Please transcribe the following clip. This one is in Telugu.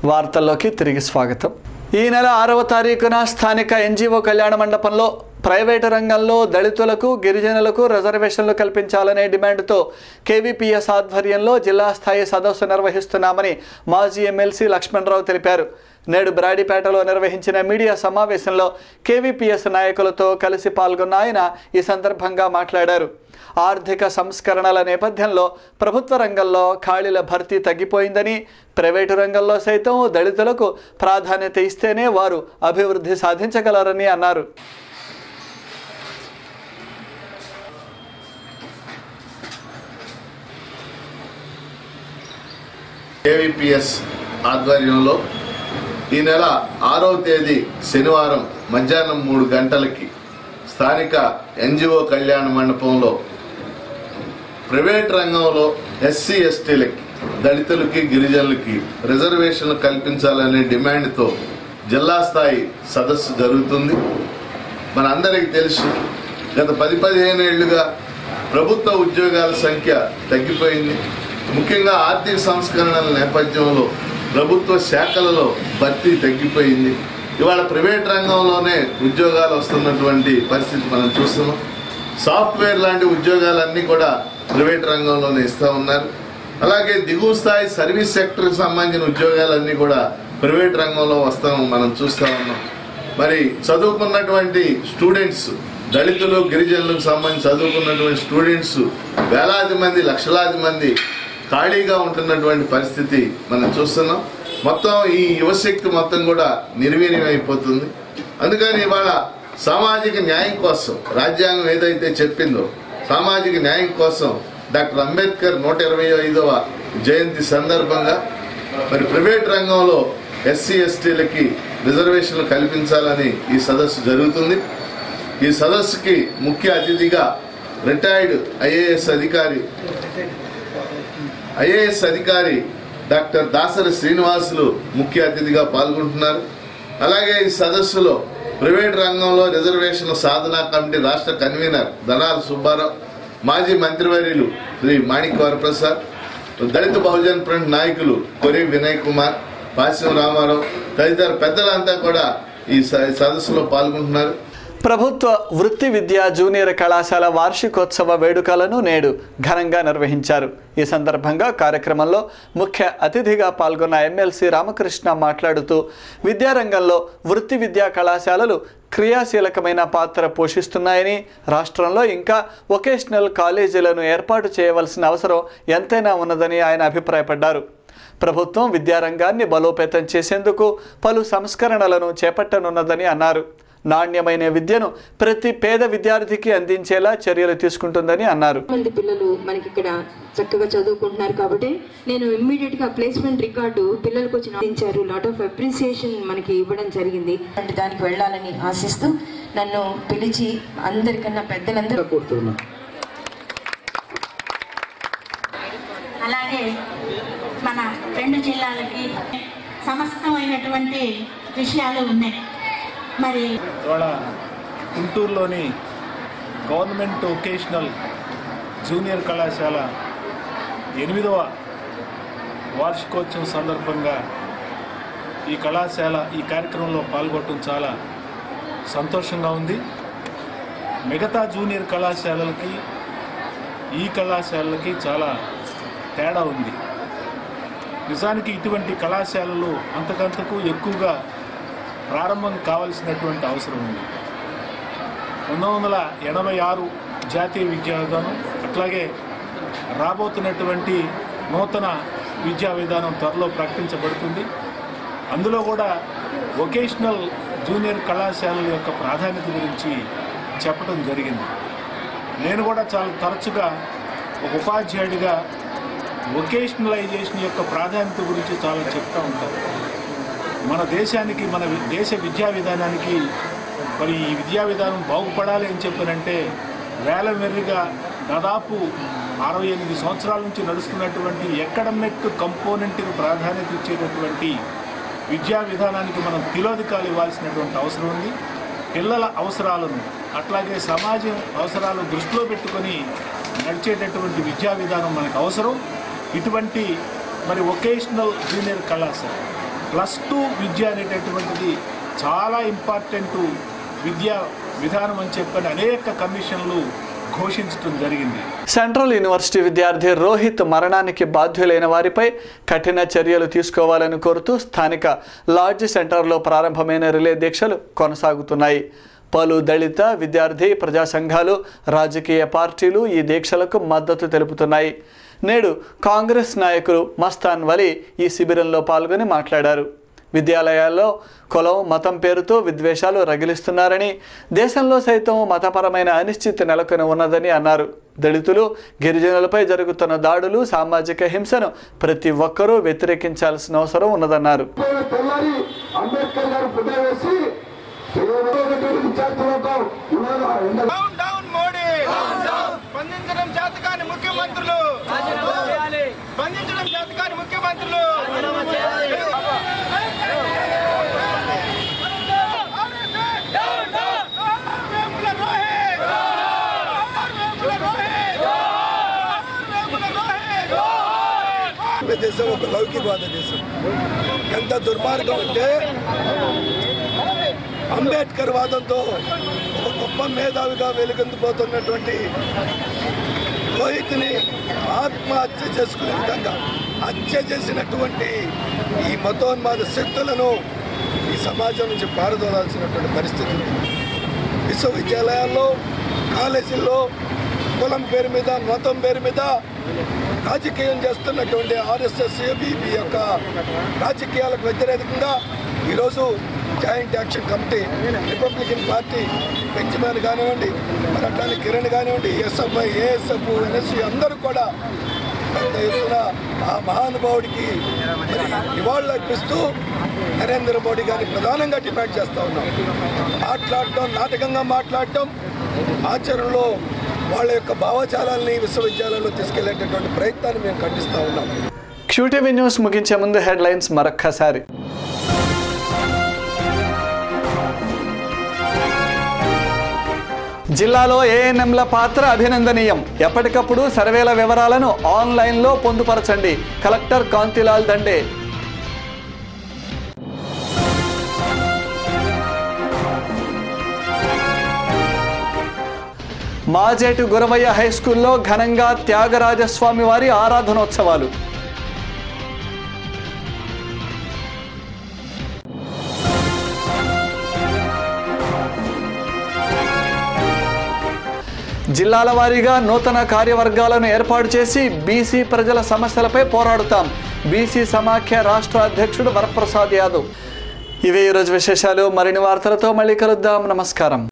వార్తల్లోకి తిరిగి స్వాగతం. ఈ నెల 6వ తారీఖున స్థానిక ఎన్జీఓ కళ్యాణ మండపంలో ప్రైవేటు రంగంలో దళితులకు, గిరిజనులకు రిజర్వేషన్లు కల్పించాలనే డిమాండ్తో కేవీపీఎస్ ఆధ్వర్యంలో జిల్లా స్థాయి సదస్సు నిర్వహిస్తున్నామని మాజీ ఎమ్మెల్సీ లక్ష్మణరావు తెలిపారు. నేడు బ్రాడీపేటలో నిర్వహించిన మీడియా సమావేశంలో కేవీపీఎస్ నాయకులతో కలిసి పాల్గొన్న ఆయన ఈ సందర్భంగా మాట్లాడారు. ఆర్థిక సంస్కరణల నేపథ్యంలో ప్రభుత్వ రంగంలో ఖాళీల భర్తీ తగ్గిపోయిందని, ప్రైవేటు రంగంలో సైతం దళితులకు ప్రాధాన్యత ఇస్తేనే వారు అభివృద్ధి సాధించగలరని అన్నారు. కేవీపీఎస్ ఆధ్వర్యంలో ఈ నెల 6వ తేదీ శనివారం మధ్యాహ్నం 3 గంటలకి స్థానిక ఎన్జీఓ కళ్యాణ మండపంలో ప్రైవేట్ రంగంలో ఎస్సీ ఎస్టీలకి, దళితులకి, గిరిజనులకి రిజర్వేషన్లు కల్పించాలనే డిమాండ్తో జిల్లా స్థాయి సదస్సు జరుగుతుంది. మనందరికీ తెలుసు, గత 10-15 ఏళ్లుగా ప్రభుత్వ ఉద్యోగాల సంఖ్య తగ్గిపోయింది. ముఖ్యంగా ఆర్థిక సంస్కరణల నేపథ్యంలో ప్రభుత్వ శాఖలలో భర్తీ తగ్గిపోయింది. ఇవాళ ప్రైవేట్ రంగంలోనే ఉద్యోగాలు వస్తున్నటువంటి పరిస్థితి మనం చూస్తున్నాం. సాఫ్ట్వేర్ లాంటి ఉద్యోగాలన్నీ కూడా ప్రైవేట్ రంగంలోనే ఇస్తూ ఉన్నారు. అలాగే దిగువ స్థాయి సర్వీస్ సెక్టర్కి సంబంధించిన ఉద్యోగాలన్నీ కూడా ప్రైవేట్ రంగంలో మనం చూస్తూ ఉన్నాం. మరి చదువుకున్నటువంటి స్టూడెంట్స్, దళితులు, గిరిజనులకు సంబంధించి చదువుకున్నటువంటి స్టూడెంట్స్ వేలాది మంది, లక్షలాది మంది ఖాళీగా ఉంటున్నటువంటి పరిస్థితి మనం చూస్తున్నాం. మొత్తం ఈ యువశక్తి మొత్తం కూడా నిర్వీర్యం అయిపోతుంది. అందుకని ఇవాళ సామాజిక న్యాయం కోసం రాజ్యాంగం ఏదైతే చెప్పిందో, సామాజిక న్యాయం కోసం డాక్టర్ అంబేద్కర్ 125వ జయంతి సందర్భంగా మరి ప్రైవేట్ రంగంలో ఎస్సీ ఎస్టీలకి రిజర్వేషన్లు కల్పించాలని ఈ సదస్సు జరుగుతుంది. ఈ సదస్సుకి ముఖ్య అతిథిగా రిటైర్డ్ ఐఏఎస్ అధికారి డాక్టర్ దాసరి శ్రీనివాసులు ముఖ్య అతిథిగా పాల్గొంటున్నారు. అలాగే ఈ సదస్సులో ప్రైవేట్ రంగంలో రిజర్వేషన్ల సాధనా కమిటీ రాష్ట్ర కన్వీనర్ ధనాల సుబ్బారావు, మాజీ మంత్రివర్యులు శ్రీ మాణిక్ వరప్రసాద్, దళిత బహుజన్ ఫ్రంట్ నాయకులు కొరి వినయ్ కుమార్, పాశ్యం రామారావు తదితర పెద్దలంతా కూడా ఈ సదస్సులో పాల్గొంటున్నారు. ప్రభుత్వ వృత్తి విద్యా జూనియర్ కళాశాల వార్షికోత్సవ వేడుకలను నేడు ఘనంగా నిర్వహించారు. ఈ సందర్భంగా కార్యక్రమంలో ముఖ్య అతిథిగా పాల్గొన్న ఎమ్మెల్సీ రామకృష్ణ మాట్లాడుతూ, విద్యారంగంలో వృత్తి విద్యా కళాశాలలు క్రియాశీలకమైన పాత్ర పోషిస్తున్నాయని, రాష్ట్రంలో ఇంకా వొకేషనల్ కాలేజీలను ఏర్పాటు చేయవలసిన అవసరం ఎంతైనా ఉన్నదని ఆయన అభిప్రాయపడ్డారు. ప్రభుత్వం విద్యారంగాన్ని బలోపేతం చేసేందుకు పలు సంస్కరణలను చేపట్టనున్నదని అన్నారు. నాణ్యమైన విద్యను ప్రతి పేద విద్యార్థికి అందించేలా చర్యలు తీసుకుంటుందని అన్నారు. మంది పిల్లలు మనకి ఇక్కడ చక్కగా చదువుకుంటున్నారు కాబట్టి నేను ఇమ్మీడియట్ గా ప్లేస్మెంట్ రికార్డు పిల్లలకు వచ్చి అందించారు. లాట్ ఆఫ్ అప్రిసియేషన్ మనకి ఇవ్వడం జరిగింది. దానికి వెళ్ళాలని ఆశిస్తూ నన్ను పిలిచి అందరికన్నా పెద్దలందరూ కోరుతున్నాను. అలాగే మన 2 జిల్లాలకి సమస్తమైనటువంటి విషయాలు ఉన్నాయి. మరి ఇవాళ గుంటూరులోని గవర్నమెంట్ వొకేషనల్ జూనియర్ కళాశాల 8వ వార్షికోత్సవం సందర్భంగా ఈ కార్యక్రమంలో పాల్గొనడం చాలా సంతోషంగా ఉంది. మిగతా జూనియర్ కళాశాలలకి ఈ కళాశాలలకి చాలా తేడా ఉంది. నిజానికి ఇటువంటి కళాశాలలు అంతకంతకు ఎక్కువగా ప్రారంభం కావాల్సినటువంటి అవసరం ఉంది. 1986 జాతీయ విద్యా విధానం, అట్లాగే రాబోతున్నటువంటి నూతన విద్యా విధానం త్వరలో ప్రకటించబడుతుంది. అందులో కూడా వొకేషనల్ జూనియర్ కళాశాలల యొక్క ప్రాధాన్యత గురించి చెప్పడం జరిగింది. నేను కూడా చాలా తరచుగా ఒక ఉపాధ్యాయుడిగా వొకేషనలైజేషన్ యొక్క ప్రాధాన్యత గురించి చాలా చెప్తూ ఉంటాను. మన దేశానికి, మన దేశ విద్యా విధానానికి మరి ఈ విద్యా విధానం బాగుపడాలి అని చెప్పానంటే వేల మెరుగా దాదాపు 68 సంవత్సరాల నుంచి నడుస్తున్నటువంటి అకాడమిక్ కంపోనెంట్కి ప్రాధాన్యత ఇచ్చేటటువంటి విద్యా విధానానికి మనం తిలోదకాలు ఇవ్వాల్సినటువంటి అవసరం ఉంది. పిల్లల అవసరాలను అట్లాగే సమాజం అవసరాలను దృష్టిలో పెట్టుకొని నడిచేటటువంటి విద్యా విధానం మనకు అవసరం. ఇటువంటి మరి వొకేషనల్ జూనియర్ కళాశాల +2 విద్య అనేటటువంటిది చాలా ఇంపార్టెంట్ విద్యా విధానం అని చెప్పని అనేక కమిషన్లు ఘోషించడం జరిగింది. సెంట్రల్ యూనివర్సిటీ విద్యార్థి రోహిత్ మరణానికి బాధ్యులైన వారిపై కఠిన చర్యలు తీసుకోవాలని కోరుతూ స్థానిక లాడ్జ్ సెంటర్లో ప్రారంభమైన రిలే దీక్షలు కొనసాగుతున్నాయి. పలు దళిత విద్యార్థి ప్రజా సంఘాలు, రాజకీయ పార్టీలు ఈ దీక్షలకు మద్దతు తెలుపుతున్నాయి. నేడు కాంగ్రెస్ నాయకులు మస్తాన్ వలి ఈ శిబిరంలో పాల్గొని మాట్లాడారు. విద్యాలయాల్లో కులం, మతం పేరుతో విద్వేషాలు రగిలిస్తున్నారని, దేశంలో సైతం మతపరమైన అనిశ్చితి నెలకొని ఉన్నదని అన్నారు. దళితులు, గిరిజనులపై జరుగుతున్న దాడులు, సామాజిక హింసను ప్రతి ఒక్కరూ వ్యతిరేకించాల్సిన అవసరం ఉన్నదన్నారు. దేశం ఒక లౌకికవాద దేశం. ఎంత దుర్మార్గం అంటే అంబేద్కర్ వాదంతో ఒక గొప్ప మేధావిగా వెలుగొందిపోతున్నటువంటి రోహిత్ని ఆత్మహత్య చేసుకునే విధంగా హత్య చేసినటువంటి ఈ మతోన్మాద శక్తులను ఈ సమాజం నుంచి పారదోలాల్సినటువంటి పరిస్థితి ఉంది. విశ్వవిద్యాలయాల్లో, కాలేజీల్లో కులం పేరు మీద, మతం పేరు మీద రాజకీయం చేస్తున్నటువంటి ఆర్ఎస్ఎస్, ఏబీపీ యొక్క రాజకీయాలకు వ్యతిరేకంగా ఈరోజు joint action committee, Republican party, Benjamin కానివ్వండి, మరి అట్లానే కిరణ్ కానివ్వండి, ఎస్ఎఫ్ఐ, ఏఎస్ఎఫ్, ఎన్ఎస్యు అందరూ కూడా పెద్ద ఎత్తున ఆ మహానుభావుడికి మరి నివాళులు అర్పిస్తూ నరేంద్ర మోడీ గారిని ప్రధానంగా డిమాండ్ చేస్తూ ఉన్నాం. మాట్లాడటం, నాటకంగా మాట్లాడటం, ఆచరణలో వాళ్ళ యొక్క భావజాలాన్ని విశ్వవిద్యాలయంలో తీసుకెళ్లేటటువంటి ప్రయత్నాన్ని మేము ఖండిస్తూ ఉన్నాం. QTV న్యూస్ ముగించే ముందు హెడ్లైన్స్ మరొక్కసారి. జిల్లాలో ఏఎన్ఎంల పాత్ర అభినందనీయం. ఎప్పటికప్పుడు సర్వేల వివరాలను ఆన్లైన్లో పొందుపరచండి. కలెక్టర్ కాంతిలాల్ దండే. మాజేటు గురవయ్య హైస్కూల్లో ఘనంగా త్యాగరాజస్వామి వారి ఆరాధనోత్సవాలు. జిల్లాల వారీగా నూతన కార్యవర్గాలను ఏర్పాటు చేసి బీసీ ప్రజల సమస్యలపై పోరాడుతాం. బీసీ సమాఖ్య రాష్ట్ర అధ్యక్షుడు వరప్రసాద్ యాదవ్. ఇవే ఈరోజు విశేషాలు. మరిన్ని వార్తలతో మళ్ళీ కలుద్దాం. నమస్కారం.